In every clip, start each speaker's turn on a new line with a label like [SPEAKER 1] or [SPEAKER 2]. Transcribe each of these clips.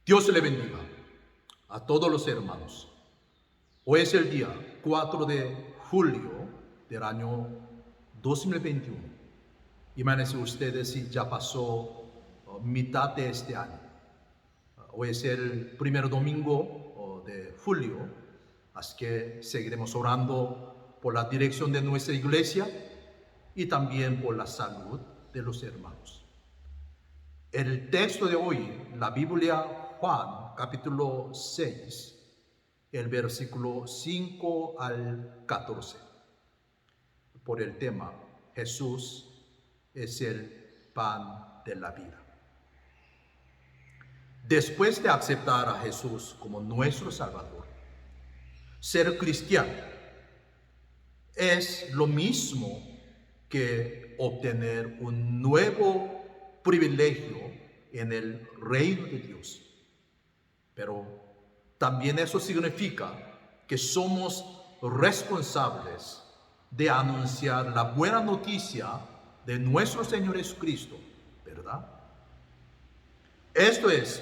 [SPEAKER 1] Dios le bendiga a todos los hermanos. Hoy es el día 4 de julio del año 2021. Imagínense ustedes si ya pasó mitad de este año. Hoy es el primer domingo de julio, así que seguiremos orando por la dirección de nuestra iglesia y también por la salud de los hermanos. El texto de hoy, la Biblia, Juan, capítulo 6, el versículo 5 al 14, por el tema, Jesús es el pan de la vida. Después de aceptar a Jesús como nuestro Salvador, ser cristiano es lo mismo que obtener un nuevo privilegio en el reino de Dios. Pero también eso significa que somos responsables de anunciar la buena noticia de nuestro Señor Jesucristo, ¿verdad? Esto es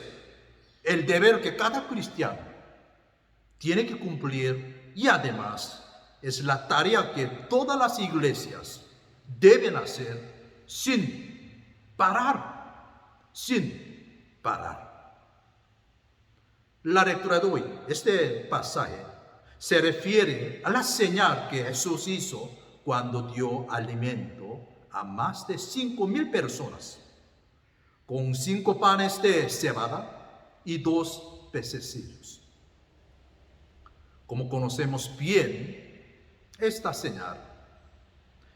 [SPEAKER 1] el deber que cada cristiano tiene que cumplir y además es la tarea que todas las iglesias deben hacer sin parar. La lectura de hoy, este pasaje, se refiere a la señal que Jesús hizo cuando dio alimento a más de 5,000 personas, con 5 panes de cebada y 2 pececillos. Como conocemos bien esta señal,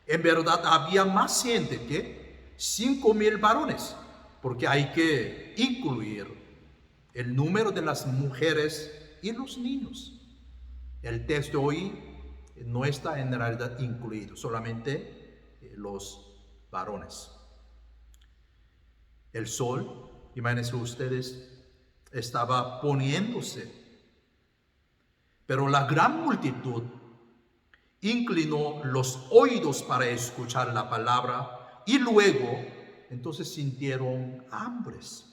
[SPEAKER 1] en verdad había más gente que 5,000 varones, porque hay que incluir el número de las mujeres y los niños. El texto hoy no está en realidad incluido, solamente los varones. El sol, imagínense ustedes, estaba poniéndose, pero la gran multitud inclinó los oídos para escuchar la palabra y luego entonces sintieron hambres.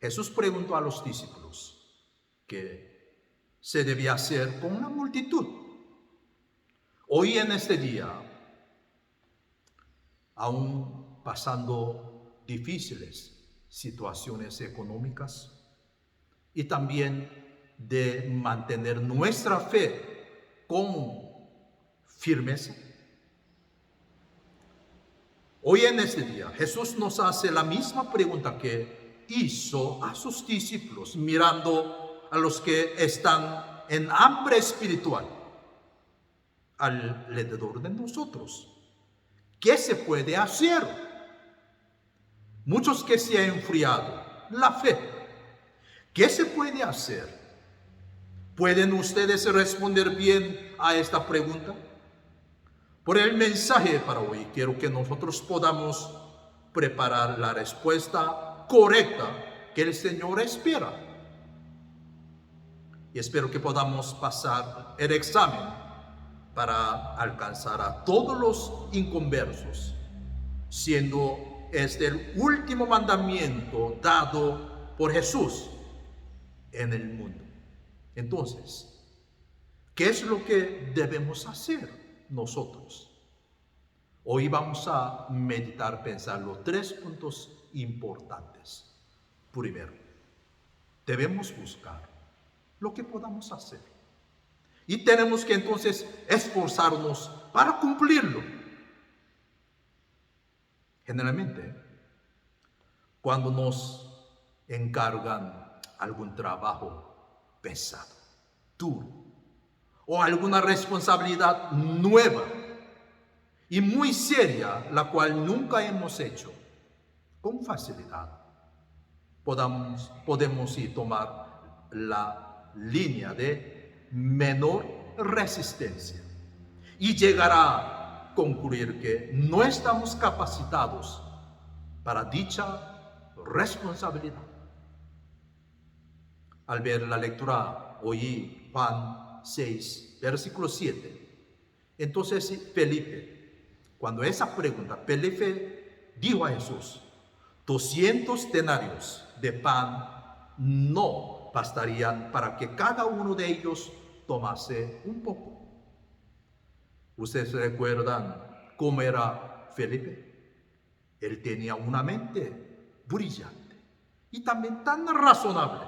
[SPEAKER 1] Jesús preguntó a los discípulos qué se debía hacer con la multitud. Hoy en este día, aún pasando difíciles situaciones económicas y también de mantener nuestra fe con firmeza. Hoy en este día, Jesús nos hace la misma pregunta que hizo a sus discípulos, mirando a los que están en hambre espiritual alrededor de nosotros. ¿Qué se puede hacer? Muchos que se han enfriado la fe. ¿Qué se puede hacer? ¿Pueden ustedes responder bien a esta pregunta? Por el mensaje para hoy, quiero que nosotros podamos preparar la respuesta correcta que el Señor espera. Y espero que podamos pasar el examen para alcanzar a todos los inconversos, siendo este el último mandamiento dado por Jesús en el mundo. Entonces, ¿qué es lo que debemos hacer nosotros? Hoy vamos a meditar, pensar los 3 puntos importantes. Primero, debemos buscar lo que podamos hacer. Y tenemos que entonces esforzarnos para cumplirlo. Generalmente, cuando nos encargan algún trabajo pesado, duro, o alguna responsabilidad nueva y muy seria, la cual nunca hemos hecho, con facilidad podemos tomar la línea de menor resistencia y llegar a concluir que no estamos capacitados para dicha responsabilidad. Al ver la lectura, oí Juan 6, versículo 7. Entonces Felipe, cuando esa pregunta, Felipe dijo a Jesús: 200 denarios de pan no bastarían para que cada uno de ellos tomase un poco. ¿Ustedes recuerdan cómo era Felipe? Él tenía una mente brillante y también tan razonable.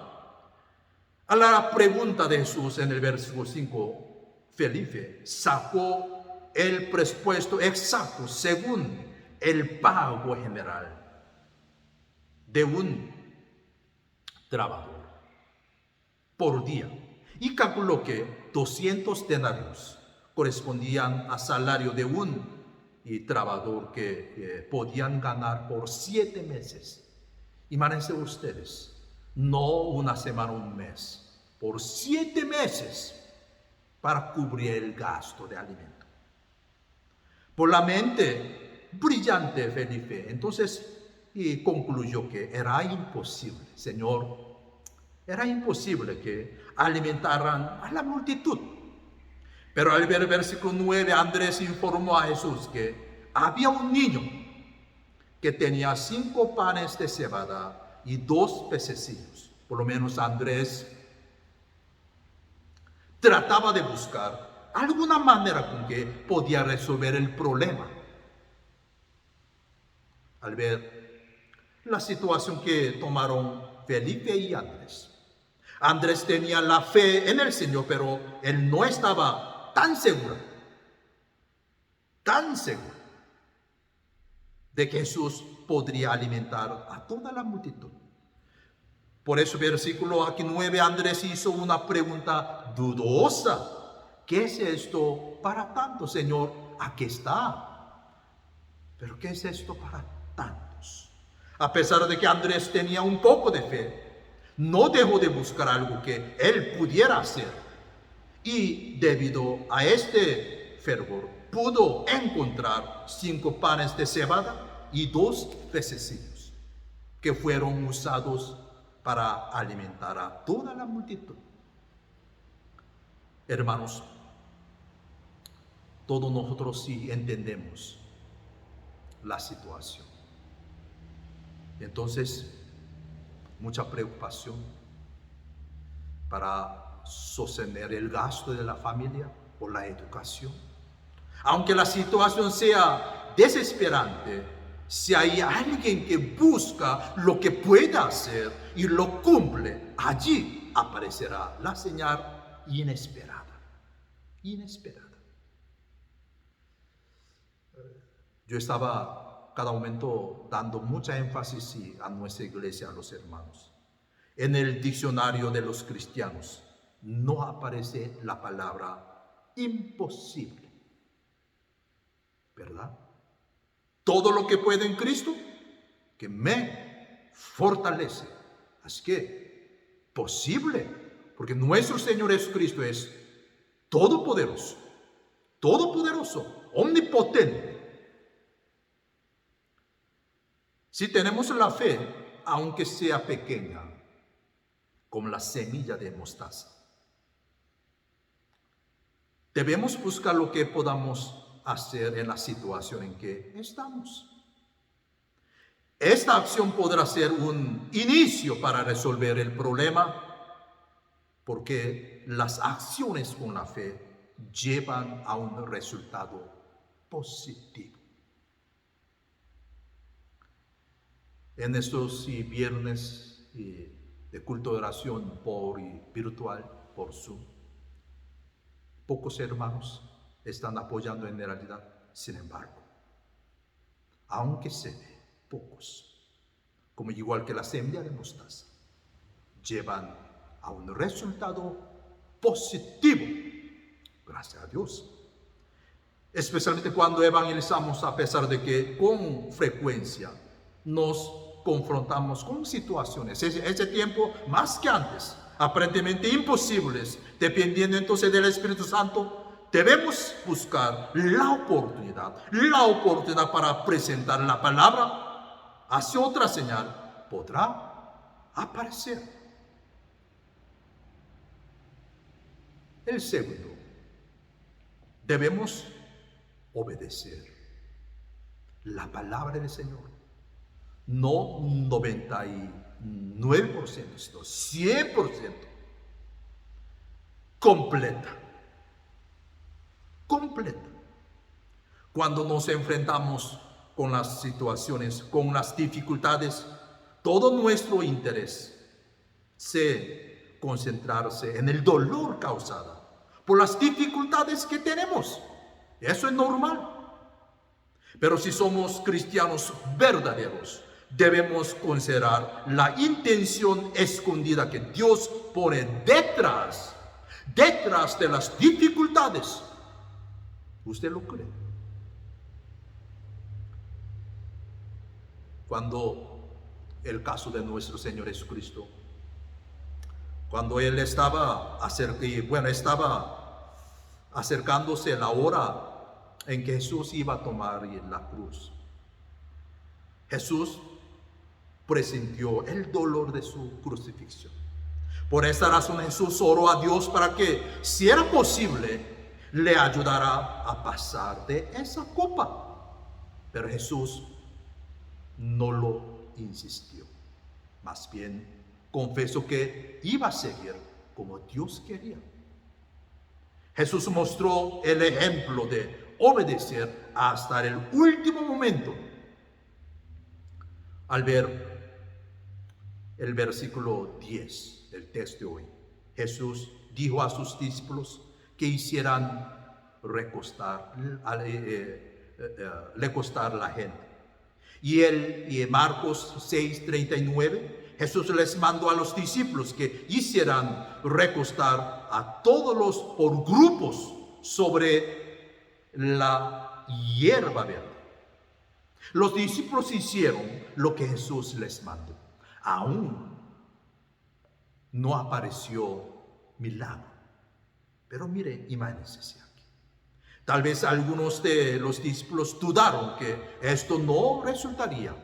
[SPEAKER 1] A la pregunta de Jesús en el versículo 5, Felipe sacó el presupuesto exacto según el pago general de un trabajador por día y calculó que 200 denarios correspondían al salario de un trabajador que podían ganar por 7 meses. Imagínense ustedes, no una semana, un mes, por 7 meses para cubrir el gasto de alimento. Por la mente brillante de Felipe, entonces concluyó que era imposible, Señor, era imposible que alimentaran a la multitud. Pero al ver el versículo 9, Andrés informó a Jesús que había un niño que tenía 5 panes de cebada y 2 pececillos. Por lo menos Andrés trataba de buscar alguna manera con que podía resolver el problema. Al ver la situación que tomaron Felipe y Andrés, Andrés tenía la fe en el Señor, pero él no estaba tan seguro de que Jesús podría alimentar a toda la multitud. Por eso, versículo aquí 9, Andrés hizo una pregunta dudosa. ¿Qué es esto para tanto, Señor? Aquí está. Pero ¿qué es esto para tantos? A pesar de que Andrés tenía un poco de fe, no dejó de buscar algo que él pudiera hacer. Y debido a este fervor, pudo encontrar 5 panes de cebada y 2 pececillos que fueron usados para alimentar a toda la multitud. Hermanos, todos nosotros sí entendemos la situación. Entonces, mucha preocupación para sostener el gasto de la familia o la educación. Aunque la situación sea desesperante, si hay alguien que busca lo que pueda hacer y lo cumple, allí aparecerá la señal inesperada. Yo estaba cada momento dando mucha énfasis a nuestra iglesia, a los hermanos. En el diccionario de los cristianos no aparece la palabra imposible, ¿verdad? Todo lo que puedo en Cristo, que me fortalece. Así que, posible, porque nuestro Señor Jesucristo es todopoderoso, omnipotente. Si tenemos la fe, aunque sea pequeña, como la semilla de mostaza, debemos buscar lo que podamos hacer en la situación en que estamos. Esta acción podrá ser un inicio para resolver el problema, porque las acciones con la fe llevan a un resultado positivo. En estos viernes de culto de oración virtual por Zoom, pocos hermanos están apoyando en realidad. Sin embargo, aunque se ve pocos, como igual que la semilla de mostaza, llevan a un resultado positivo, gracias a Dios. Especialmente cuando evangelizamos, a pesar de que con frecuencia nos confrontamos con situaciones, ese tiempo más que antes, aparentemente imposibles, dependiendo entonces del Espíritu Santo, debemos buscar la oportunidad para presentar la palabra. Hacia otra señal podrá aparecer. El segundo, debemos obedecer la palabra del Señor. no 99%, sino 100%, completa. Completa. Cuando nos enfrentamos con las situaciones, con las dificultades, todo nuestro interés se concentrarse en el dolor causado por las dificultades que tenemos. Eso es normal. Pero si somos cristianos verdaderos, debemos considerar la intención escondida que Dios pone detrás de las dificultades. ¿Usted lo cree? Cuando el caso de nuestro Señor Jesucristo, cuando Él estaba acercándose la hora en que Jesús iba a tomar la cruz, Jesús presintió el dolor de su crucifixión. Por esta razón Jesús oró a Dios para que, si era posible, le ayudara a pasar de esa copa. Pero Jesús no lo insistió. Más bien, confesó que iba a seguir como Dios quería. Jesús mostró el ejemplo de obedecer hasta el último momento. Al ver el versículo 10 del texto de hoy, Jesús dijo a sus discípulos que hicieran recostar la gente. Y en Marcos 6:39, Jesús les mandó a los discípulos que hicieran recostar a todos los por grupos sobre la hierba verde. Los discípulos hicieron lo que Jesús les mandó. Aún no apareció milagro. Pero mire, imagínense aquí. Tal vez algunos de los discípulos dudaron que esto no resultaría.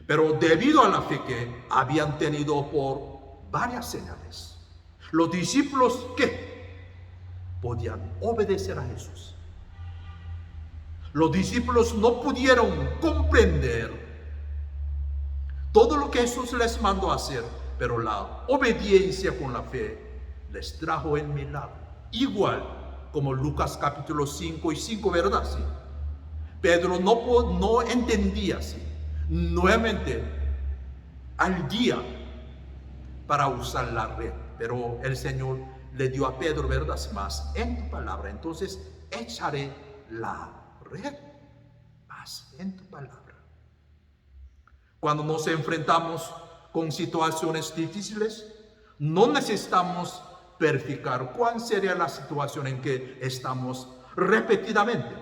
[SPEAKER 1] Pero debido a la fe que habían tenido por varias señales, los discípulos que podían obedecer a Jesús. Los discípulos no pudieron comprender todo lo que Jesús les mandó a hacer, pero la obediencia con la fe les trajo el milagro. Igual como Lucas capítulo 5 y 5, ¿verdad? Sí. Pedro no entendía así. Nuevamente al día para usar la red, pero el Señor le dio a Pedro, ¿verdad? Más en tu palabra, entonces echaré la red, más en tu palabra. Cuando nos enfrentamos con situaciones difíciles, no necesitamos verificar cuál sería la situación en que estamos repetidamente,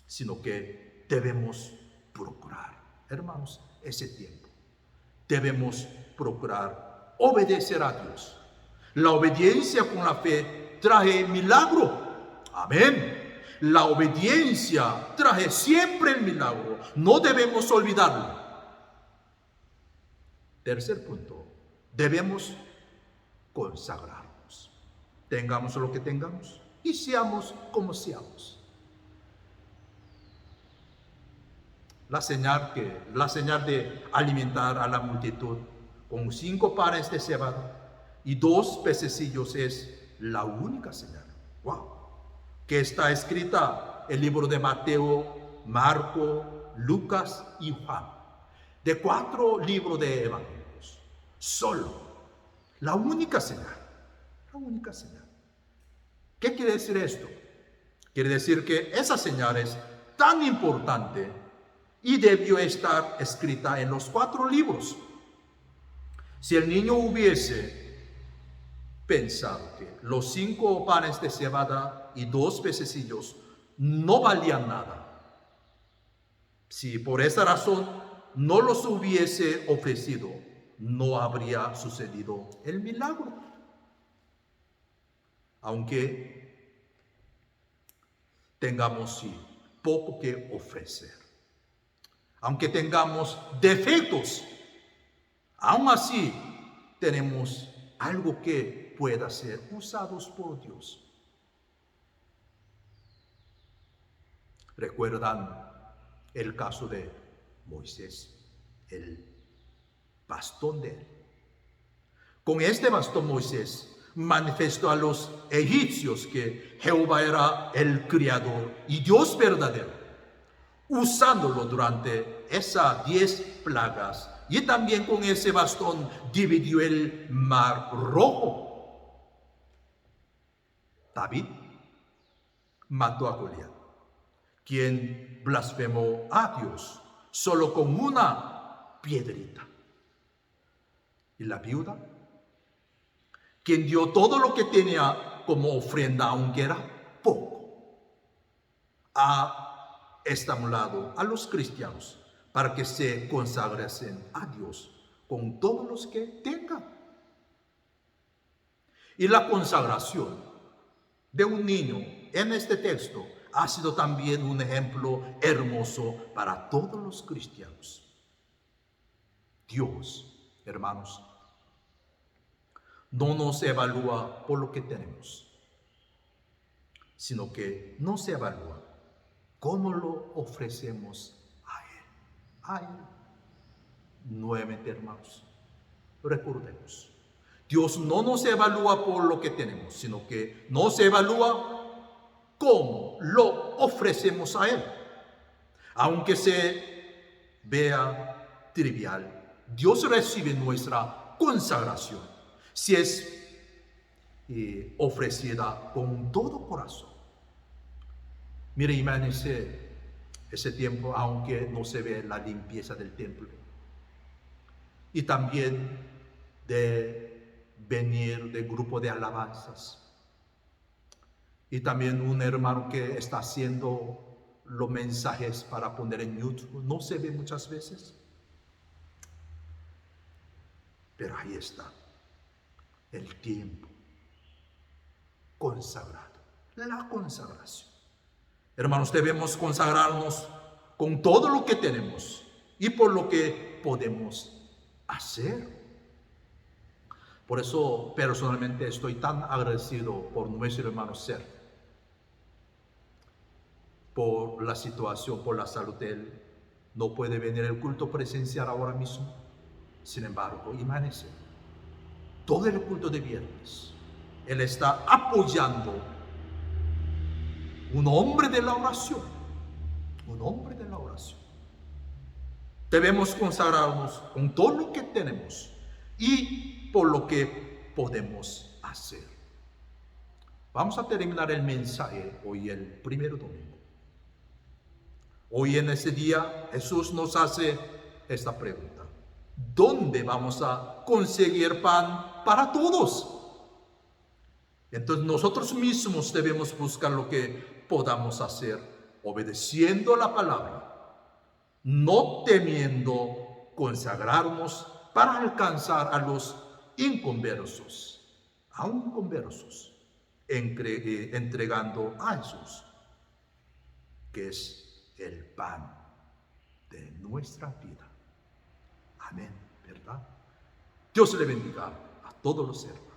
[SPEAKER 1] sino que debemos procurar, hermanos, ese tiempo. Debemos procurar obedecer a Dios. La obediencia con la fe trae milagro. Amén. La obediencia trae siempre el milagro. No debemos olvidarlo. Tercer punto, debemos consagrarnos. Tengamos lo que tengamos y seamos como seamos. La señal de alimentar a la multitud con 5 panes de cebada y 2 pececillos es la única señal. ¡Wow! Que está escrita en el libro de Mateo, Marco, Lucas y Juan. De 4 libros de evangelios. Solo. La única señal. La única señal. ¿Qué quiere decir esto? Quiere decir que esa señal es tan importante y debió estar escrita en los 4 libros. Si el niño hubiese pensado que los 5 panes de cebada y 2 pececillos no valían nada, si por esa razón no los hubiese ofrecido, no habría sucedido el milagro. Aunque tengamos sí, poco que ofrecer, aunque tengamos defectos, aún así tenemos algo que pueda ser usados por Dios. ¿Recuerdan el caso de Moisés? el bastón de él. Con este bastón Moisés manifestó a los egipcios que Jehová era el Criador y Dios verdadero, usándolo durante esas 10 plagas. Y también con ese bastón dividió el mar rojo. David mató a Goliat, quien blasfemó a Dios solo con una piedrita. Y la viuda, quien dio todo lo que tenía como ofrenda, aunque era poco, ha estimulado a los cristianos para que se consagrasen a Dios con todos los que tengan. Y la consagración de un niño en este texto ha sido también un ejemplo hermoso para todos los cristianos. Dios, hermanos, no nos evalúa por lo que tenemos, sino que nos evalúa cómo lo ofrecemos a Él. Nuevamente, hermanos, recordemos, Dios no nos evalúa por lo que tenemos, sino que nos evalúa cómo lo ofrecemos a Él. Aunque se vea trivial, Dios recibe nuestra consagración si es ofrecida con todo corazón. Mire, imagínense ese tiempo, aunque no se ve la limpieza del templo, y también de venir de grupo de alabanzas, y también un hermano que está haciendo los mensajes para poner en YouTube, no se ve muchas veces, pero ahí está el tiempo consagrado, la consagración. Hermanos, debemos consagrarnos con todo lo que tenemos y por lo que podemos hacer. Por eso personalmente estoy tan agradecido por nuestro hermano Ser, por la situación, por la salud de él. No puede venir el culto presencial ahora mismo. Sin embargo, imagínense, todo el culto de viernes, él está apoyando un hombre de la oración, un hombre de la oración. Debemos consagrarnos con todo lo que tenemos y por lo que podemos hacer. Vamos a terminar el mensaje hoy, el primer domingo. Hoy en ese día Jesús nos hace esta pregunta: ¿dónde vamos a conseguir pan para todos? Entonces nosotros mismos debemos buscar lo que podamos hacer, obedeciendo la palabra, no temiendo consagrarnos para alcanzar a los inconversos, aún conversos, entregando a Jesús, que es el pan de nuestra vida. Amén, ¿verdad? Dios le bendiga a todos los hermanos.